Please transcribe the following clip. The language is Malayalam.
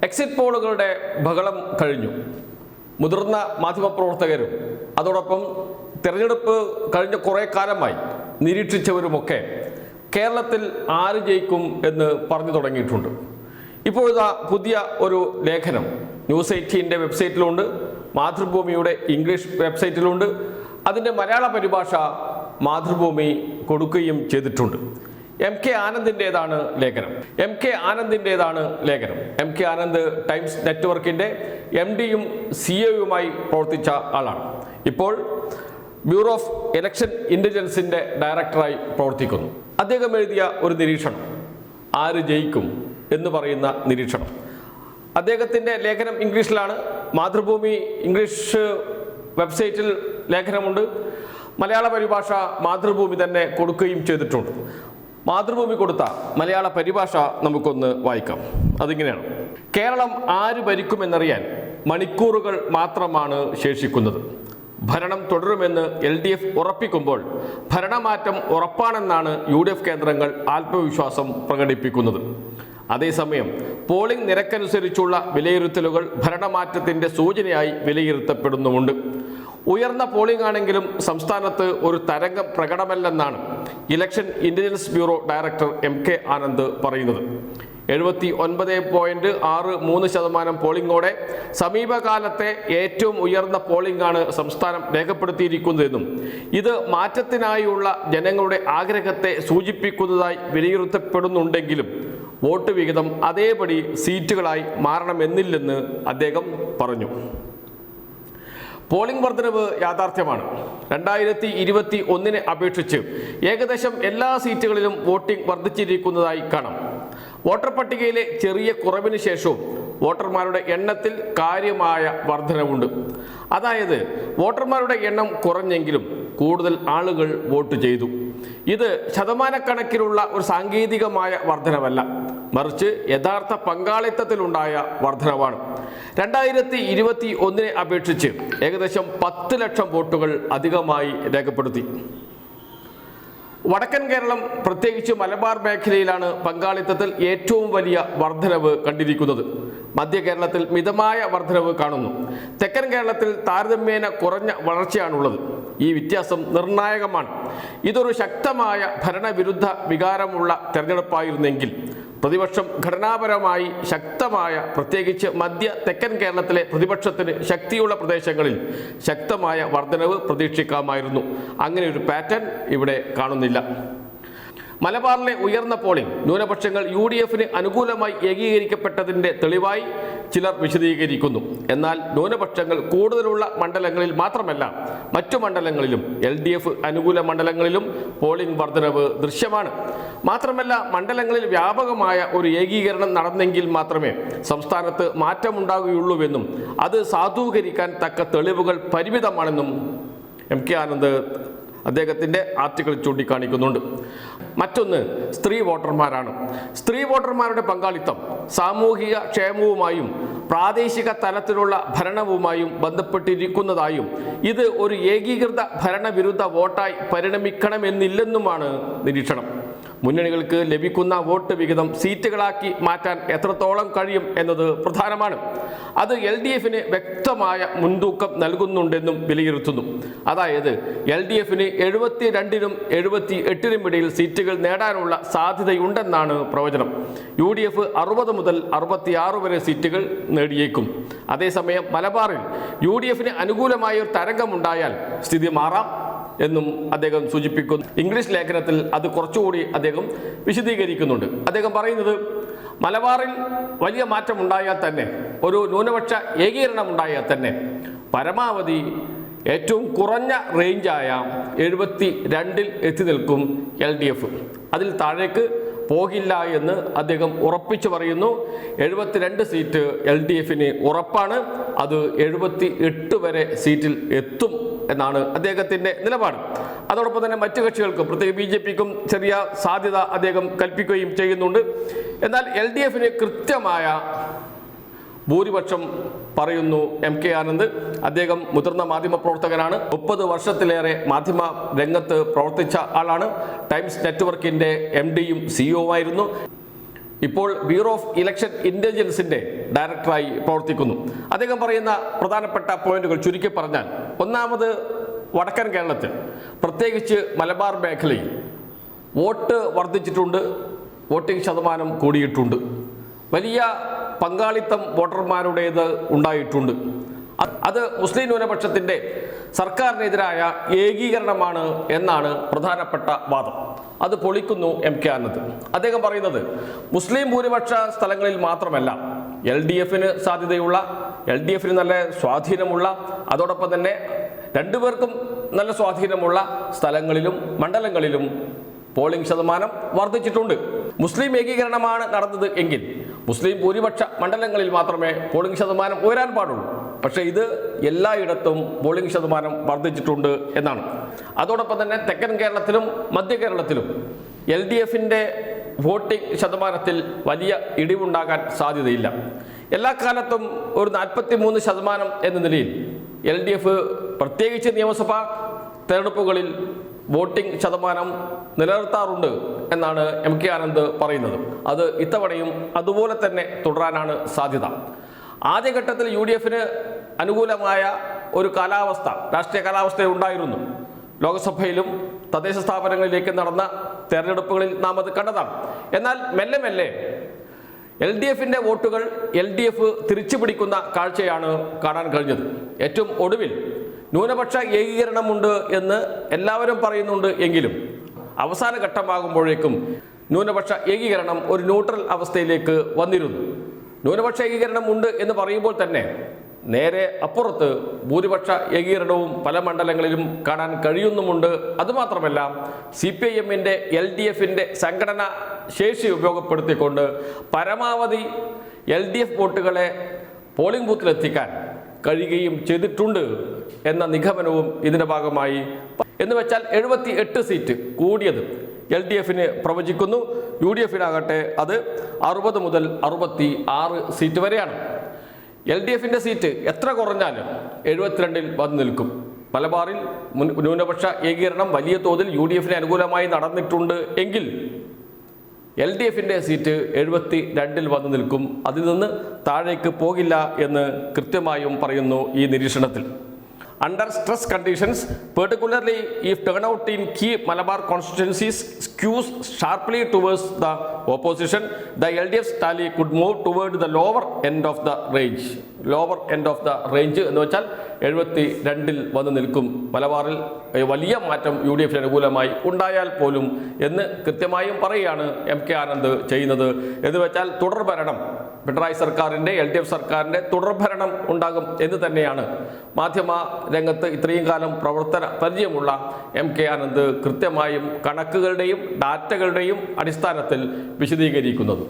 എക്സിറ്റ് പോളുകളുടെ ബഹളം കഴിഞ്ഞു. മുതിർന്ന മാധ്യമപ്രവർത്തകരും അതോടൊപ്പം തെരഞ്ഞെടുപ്പ് കഴിഞ്ഞ കുറേ കാലമായി നിരീക്ഷിച്ചവരുമൊക്കെ കേരളത്തിൽ ആര് ജയിക്കും എന്ന് പറഞ്ഞു തുടങ്ങിയിട്ടുണ്ട്. ഇപ്പോഴത്തെ പുതിയ ഒരു ലേഖനം ന്യൂസ് 18 വെബ്സൈറ്റിലുണ്ട്, മാതൃഭൂമിയുടെ ഇംഗ്ലീഷ് വെബ്സൈറ്റിലുണ്ട്. അതിൻ്റെ മലയാള പരിഭാഷ മാതൃഭൂമി കൊടുക്കുകയും ചെയ്തിട്ടുണ്ട്. എം കെ ആനന്ദിൻ്റേതാണ് ലേഖനം. എം കെ ആനന്ദ് ടൈംസ് നെറ്റ്വർക്കിൻ്റെ MD-യും CEO-യുമായി പ്രവർത്തിച്ച ആളാണ്. ഇപ്പോൾ ബ്യൂറോ ഓഫ് ഇലക്ഷൻ ഇൻ്റലിജൻസിൻ്റെ ഡയറക്ടറായി പ്രവർത്തിക്കുന്നു. അദ്ദേഹം എഴുതിയ ഒരു നിരീക്ഷണം, ആര് ജയിക്കും എന്ന് പറയുന്ന നിരീക്ഷണം. അദ്ദേഹത്തിൻ്റെ ലേഖനം ഇംഗ്ലീഷിലാണ്. മാതൃഭൂമി ഇംഗ്ലീഷ് വെബ്സൈറ്റിൽ ലേഖനമുണ്ട്. മലയാള പരിഭാഷ മാതൃഭൂമി തന്നെ കൊടുക്കുകയും ചെയ്തിട്ടുണ്ട്. മാതൃഭൂമി കൊടുത്ത മലയാള പരിഭാഷ നമുക്കൊന്ന് വായിക്കാം. അതിങ്ങനെയാണ്: കേരളം ആര് ഭരിക്കുമെന്നറിയാൻ മണിക്കൂറുകൾ മാത്രമാണ് ശേഷിക്കുന്നത്. ഭരണം തുടരുമെന്ന് LDF ഉറപ്പിക്കുമ്പോൾ ഭരണമാറ്റം ഉറപ്പാണെന്നാണ് UDF കേന്ദ്രങ്ങൾ ആത്മവിശ്വാസം പ്രകടിപ്പിക്കുന്നത്. അതേസമയം പോളിംഗ് നിരക്കനുസരിച്ചുള്ള വിലയിരുത്തലുകൾ ഭരണമാറ്റത്തിൻ്റെ സൂചനയായി വിലയിരുത്തപ്പെടുന്നുമുണ്ട്. ഉയർന്ന പോളിംഗ് ആണെങ്കിലും സംസ്ഥാനത്ത് ഒരു തരംഗം പ്രകടമല്ലെന്നാണ് election intelligence bureau director MK Anand പറയുന്നത്. 79.63% പോളിംഗോടെ സമീപകാലത്തെ ഏറ്റവും ഉയർന്ന പോളിംഗാണ് സംസ്ഥാനം രേഖപ്പെടുത്തിയിരിക്കുന്നതെന്നും ഇത് മാറ്റത്തിനായുള്ള ജനങ്ങളുടെ ആഗ്രഹത്തെ സൂചിപ്പിക്കുന്നതായി വിലയിരുത്തപ്പെടുന്നുണ്ടെങ്കിലും വോട്ട് വിഹിതം അതേപടി സീറ്റുകളായി മാറണമെന്നില്ലെന്ന് അദ്ദേഹം പറഞ്ഞു. പോളിംഗ് വർധനവ് യാഥാർത്ഥ്യമാണ്. 2021 അപേക്ഷിച്ച് ഏകദേശം എല്ലാ സീറ്റുകളിലും വോട്ടിംഗ് വർദ്ധിച്ചിരിക്കുന്നതായി കാണാം. വോട്ടർ പട്ടികയിലെ ചെറിയ കുറവിന് ശേഷവും വോട്ടർമാരുടെ എണ്ണത്തിൽ കാര്യമായ വർധനവുണ്ട്. അതായത് വോട്ടർമാരുടെ എണ്ണം കുറഞ്ഞെങ്കിലും കൂടുതൽ ആളുകൾ വോട്ട് ചെയ്തു. ഇത് ശതമാനക്കണക്കിലുള്ള ഒരു സാങ്കേതികമായ വർധനവല്ല, മറിച്ച് യഥാർത്ഥ പങ്കാളിത്തത്തിലുണ്ടായ വർധനവാണ്. 2021 അപേക്ഷിച്ച് ഏകദേശം 10 ലക്ഷം വോട്ടുകൾ അധികമായി രേഖപ്പെടുത്തി. വടക്കൻ കേരളം, പ്രത്യേകിച്ച് മലബാർ മേഖലയിലാണ് പങ്കാളിത്തത്തിൽ ഏറ്റവും വലിയ വർധനവ് കണ്ടിരിക്കുന്നത്. മധ്യ കേരളത്തിൽ മിതമായ വർധനവ് കാണുന്നു. തെക്കൻ കേരളത്തിൽ താരതമ്യേന കുറഞ്ഞ വളർച്ചയാണുള്ളത്. ഈ വ്യത്യാസം നിർണായകമാണ്. ഇതൊരു ശക്തമായ ഭരണവിരുദ്ധ വികാരമുള്ള തെരഞ്ഞെടുപ്പായിരുന്നെങ്കിൽ പ്രതിപക്ഷം ഘടനാപരമായി ശക്തമായ, പ്രത്യേകിച്ച് മധ്യ തെക്കൻ കേരളത്തിലെ പ്രതിപക്ഷത്തിന് ശക്തിയുള്ള പ്രദേശങ്ങളിൽ ശക്തമായ വർധനവ് പ്രതീക്ഷിക്കാമായിരുന്നു. അങ്ങനെ ഒരു പാറ്റേൺ ഇവിടെ കാണുന്നില്ല. മലബാറിലെ ഉയർന്ന പോളിംഗ് ന്യൂനപക്ഷങ്ങൾ UDF-ന് അനുകൂലമായി ഏകീകരിക്കപ്പെട്ടതിൻ്റെ തെളിവായി ചിലർ വിശദീകരിക്കുന്നു. എന്നാൽ ന്യൂനപക്ഷങ്ങൾ കൂടുതലുള്ള മണ്ഡലങ്ങളിൽ മാത്രമല്ല, മറ്റു മണ്ഡലങ്ങളിലും LDF അനുകൂല മണ്ഡലങ്ങളിലും പോളിംഗ് വർധനവ് ദൃശ്യമാണ്. മാത്രമല്ല, മണ്ഡലങ്ങളിൽ വ്യാപകമായ ഒരു ഏകീകരണം നടന്നെങ്കിൽ മാത്രമേ സംസ്ഥാനത്ത് മാറ്റമുണ്ടാകുകയുള്ളൂവെന്നും അത് സാധൂകരിക്കാൻ തക്ക തെളിവുകൾ പരിമിതമാണെന്നും MK ആനന്ദ് അദ്ദേഹത്തിൻ്റെ ആർട്ടിക്കിൾ ചൂണ്ടിക്കാണിക്കുന്നുണ്ട്. മറ്റൊന്ന് സ്ത്രീ വോട്ടർമാരാണ്. സ്ത്രീ വോട്ടർമാരുടെ പങ്കാളിത്തം സാമൂഹിക ക്ഷേമവുമായും പ്രാദേശിക തലത്തിലുള്ള ഭരണവുമായും ബന്ധപ്പെട്ടിരിക്കുന്നതായും ഇത് ഒരു ഏകീകൃത ഭരണവിരുദ്ധ വോട്ടായി പരിണമിക്കണമെന്നില്ലെന്നുമാണ് നിരീക്ഷണം. മുന്നണികൾക്ക് ലഭിക്കുന്ന വോട്ട് വിഹിതം സീറ്റുകളാക്കി മാറ്റാൻ എത്രത്തോളം കഴിയും എന്നത് പ്രധാനമാണ്. അത് LDF-ന് വ്യക്തമായ മുൻതൂക്കം നൽകുന്നുണ്ടെന്നും വിലയിരുത്തുന്നു. അതായത് LDF-ന് 72-നും 78-നും ഇടയിൽ സീറ്റുകൾ നേടാനുള്ള സാധ്യതയുണ്ടെന്നാണ് പ്രവചനം. UDF 60 മുതൽ 66 വരെ സീറ്റുകൾ നേടിയേക്കും. അതേസമയം മലബാറിൽ UDF-ന് അനുകൂലമായ ഒരു തരംഗമുണ്ടായാൽ സ്ഥിതി മാറാം എന്നും അദ്ദേഹം സൂചിപ്പിക്കുന്നു. ഇംഗ്ലീഷ് ലേഖനത്തിൽ അത് കുറച്ചുകൂടി അദ്ദേഹം വിശദീകരിക്കുന്നുണ്ട്. അദ്ദേഹം പറയുന്നത്, മലബാറിൽ വലിയ മാറ്റം ഉണ്ടായാൽ തന്നെ, ഒരു ന്യൂനപക്ഷ ഏകീകരണം ഉണ്ടായാൽ തന്നെ പരമാവധി ഏറ്റവും കുറഞ്ഞ റേഞ്ചായ 72-ൽ എത്തി നിൽക്കും LDF. അതിൽ താഴേക്ക് പോകില്ല എന്ന് അദ്ദേഹം ഉറപ്പിച്ചു പറയുന്നു. 72 സീറ്റ് LDF-ന് ഉറപ്പാണ്. അത് 78 വരെ സീറ്റിൽ എത്തും എന്നാണ് അദ്ദേഹത്തിൻ്റെ നിലപാട്. അതോടൊപ്പം തന്നെ മറ്റു കക്ഷികൾക്കും, പ്രത്യേകിച്ച് BJP-ക്കും ചെറിയ സാധ്യത അദ്ദേഹം കൽപ്പിക്കുകയും ചെയ്യുന്നുണ്ട്. എന്നാൽ LDF-ന് കൃത്യമായ ഭൂരിപക്ഷം പറയുന്നു MK ആനന്ദ്. അദ്ദേഹം മുതിർന്ന മാധ്യമപ്രവർത്തകനാണ്. 30 വർഷത്തിലേറെ മാധ്യമ രംഗത്ത് പ്രവർത്തിച്ച ആളാണ്. ടൈംസ് നെറ്റ്വർക്കിൻ്റെ MD-യും CEO-ആയിരുന്നു. ഇപ്പോൾ ബ്യൂറോ ഓഫ് ഇലക്ഷൻ ഇന്റലിജൻസിന്റെ ഡയറക്ടറായി പ്രവർത്തിക്കുന്നു. അദ്ദേഹം പറയുന്ന പ്രധാനപ്പെട്ട പോയിന്റുകൾ ചുരുക്കി പറഞ്ഞാൽ, ഒന്നാമത് വടക്കൻ കേരളത്തിൽ പ്രത്യേകിച്ച് മലബാർ മേഖലയിൽ വോട്ട് വർദ്ധിച്ചിട്ടുണ്ട്, വോട്ടിംഗ് ശതമാനം കൂടിയിട്ടുണ്ട്, വലിയ പങ്കാളിത്തം വോട്ടർമാരുടേത് ഉണ്ടായിട്ടുണ്ട്. അത് മുസ്ലിം ന്യൂനപക്ഷത്തിൻ്റെ സർക്കാരിനെതിരായ ഏകീകരണമാണ് എന്നാണ് പ്രധാനപ്പെട്ട വാദം. അത് പൊളിക്കുന്നു MK ആനന്ദ്. അദ്ദേഹം പറയുന്നത് മുസ്ലിം ഭൂരിപക്ഷ സ്ഥലങ്ങളിൽ മാത്രമല്ല, LDFന് സാധ്യതയുള്ള, LDFന് നല്ല സ്വാധീനമുള്ള, അതോടൊപ്പം തന്നെ രണ്ടുപേർക്കും നല്ല സ്വാധീനമുള്ള സ്ഥലങ്ങളിലും മണ്ഡലങ്ങളിലും പോളിംഗ് ശതമാനം വർദ്ധിച്ചിട്ടുണ്ട്. മുസ്ലിം ഏകീകരണമാണ് നടന്നത് എങ്കിൽ മുസ്ലിം ഭൂരിപക്ഷ മണ്ഡലങ്ങളിൽ മാത്രമേ പോളിംഗ് ശതമാനം ഉയരാൻ പാടുള്ളൂ. പക്ഷേ ഇത് എല്ലായിടത്തും പോളിംഗ് ശതമാനം വർദ്ധിച്ചിട്ടുണ്ട് എന്നാണ്. അതോടൊപ്പം തന്നെ തെക്കൻ കേരളത്തിലും മധ്യ കേരളത്തിലും LDFന്റെ വോട്ടിംഗ് ശതമാനത്തിൽ വലിയ ഇടിവുണ്ടാകാൻ സാധ്യതയില്ല. എല്ലാ കാലത്തും ഒരു 43% എന്ന നിലയിൽ LDF പ്രത്യേകിച്ച് നിയമസഭാ തെരഞ്ഞെടുപ്പുകളിൽ വോട്ടിംഗ് ശതമാനം നിലനിർത്താറുണ്ട് എന്നാണ് MK ആനന്ദ് പറയുന്നത്. അത് ഇത്തവണയും അതുപോലെ തന്നെ തുടരാനാണ് സാധ്യത. ആദ്യഘട്ടത്തിൽ UDFന് അനുകൂലമായ ഒരു കാലാവസ്ഥ, രാഷ്ട്രീയ കാലാവസ്ഥ ഉണ്ടായിരുന്നു. ലോക്സഭയിലും തദ്ദേശ സ്ഥാപനങ്ങളിലേക്ക് നടന്ന തെരഞ്ഞെടുപ്പുകളിൽ നാം അത് കണ്ടതാണ്. എന്നാൽ മെല്ലെ മെല്ലെ LDFന്റെ വോട്ടുകൾ LDF തിരിച്ചു പിടിക്കുന്ന കാഴ്ചയാണ് കാണാൻ കഴിഞ്ഞത്. ഏറ്റവും ഒടുവിൽ ന്യൂനപക്ഷ ഏകീകരണമുണ്ട് എന്ന് എല്ലാവരും പറയുന്നുണ്ട് എങ്കിലും അവസാന ഘട്ടമാകുമ്പോഴേക്കും ന്യൂനപക്ഷ ഏകീകരണം ഒരു ന്യൂട്രൽ അവസ്ഥയിലേക്ക് വന്നിരുന്നു. ന്യൂനപക്ഷ ഏകീകരണം ഉണ്ട് എന്ന് പറയുമ്പോൾ തന്നെ നേരെ അപ്പുറത്ത് ഭൂരിപക്ഷ ഏകീകരണവും പല മണ്ഡലങ്ങളിലും കാണാൻ കഴിയുന്നുമുണ്ട്. അതുമാത്രമല്ല, CPIMന്റെ LDFന്റെ സംഘടനാ ശേഷി ഉപയോഗപ്പെടുത്തിക്കൊണ്ട് പരമാവധി LDF വോട്ടുകളെ പോളിംഗ് ബൂത്തിലെത്തിക്കാൻ കഴിയുകയും ചെയ്തിട്ടുണ്ട് എന്ന നിഗമനവും ഇതിൻ്റെ ഭാഗമായി. എന്ന് വെച്ചാൽ 78 സീറ്റ് കൂടിയത് LDFന് പ്രവചിക്കുന്നു. UDFനാകട്ടെ അത് 60 മുതൽ 66 സീറ്റ് വരെയാണ്. LDFന്റെ സീറ്റ് എത്ര കുറഞ്ഞാലും 72-ൽ വന്നു നിൽക്കും. മലബാറിൽ ന്യൂനപക്ഷ ഏകീകരണം വലിയ തോതിൽ UDFന് അനുകൂലമായി നടന്നിട്ടുണ്ട് എങ്കിൽ LDFന്റെ സീറ്റ് 72-ൽ വന്നു നിൽക്കും. അതിൽ നിന്ന് താഴേക്ക് പോകില്ല എന്ന് കൃത്യമായും പറയുന്നു ഈ നിരീക്ഷണത്തിൽ. Under stress conditions, particularly if turnout in key Malabar constituencies skews sharply towards the opposition, the LDF's tally could move toward the lower end of the range. Lower end of the range എന്ന് വെച്ചാൽ 72-ൽ വന്ന് നിൽക്കും. മലബാറിൽ വലിയ മാറ്റം UDFന് അനുകൂലമായി ഉണ്ടായാൽ പോലും എന്ന് കൃത്യമായും പറയുകയാണ് MK ആനന്ദ് ചെയ്യുന്നത്. എന്ന് വെച്ചാൽ തുടർഭരണം, പിണറായി സർക്കാരിൻ്റെ LDF സർക്കാരിൻ്റെ തുടർഭരണം ഉണ്ടാകും എന്ന് തന്നെയാണ് മാധ്യമ രംഗത്ത് ഇത്രയും കാലം പ്രവർത്തന പരിചയമുള്ള MK ആനന്ദ് കൃത്യമായും കണക്കുകളുടെയും ഡാറ്റകളുടെയും അടിസ്ഥാനത്തിൽ വിശദീകരിക്കുന്നത്.